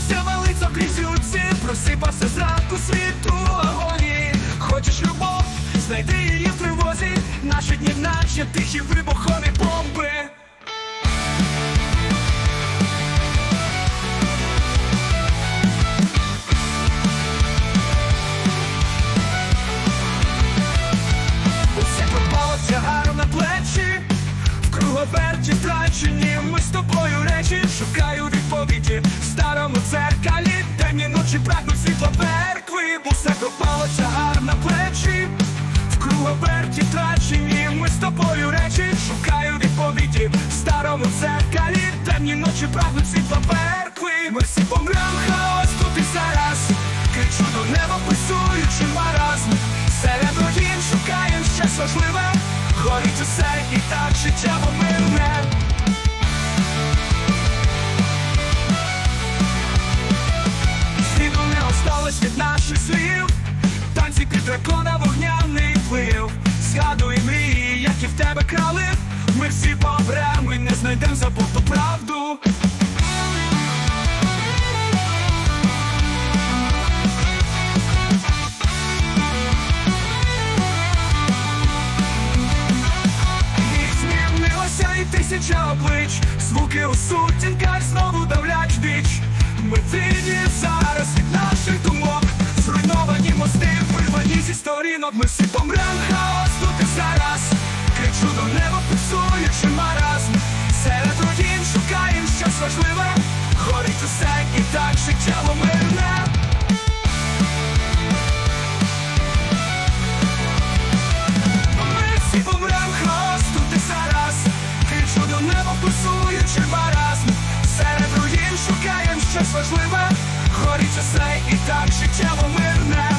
Вся валиця в грізюці, просипався зранку світу агонії. Хочеш любов, знайди її в тривозі. Наші дні наче тихі вибухові бомби. Усе пропало, тягар на плечі, в круговерті втрачені ми з тобою речі. Шукаю відповіді в старому дзеркалі, темні ночі прагнуть світла церкви. Усе пропало, тягар на плечі, в круговерті втрачені ми з тобою речі. Шукаю відповіді в старому дзеркалі, темні ночі прагнуть світла церкви. Ми всі помрем, хаос тут і зараз, кричу до неба, пульсуючи маразм. Серед руїн шукаєм щось важливе, горить усе і так життя помирне. Сліду не осталось від наших слів, танці під дракона вогняний вплив. Згадуй мрії, які в тебе крали, ми всі помрем і не знайдем забуту правду. Тисяча облич, звуки у сутінках знову давлять віч. Ми вільні зараз від наших думок, зруйновані мости, вирвані зі сторінок. Ми всі помрем, хаос тут і зараз, кричу до неба, пульсуючи маразм. Серед руїн шукаєм щось важливе, горить усе і так життя мирне. Ми всі помрем, хаос тут і зараз, кричу до неба, пульсуючи маразм. Серед руїн шукаєм щось важливе, горить усе і так життя мирне.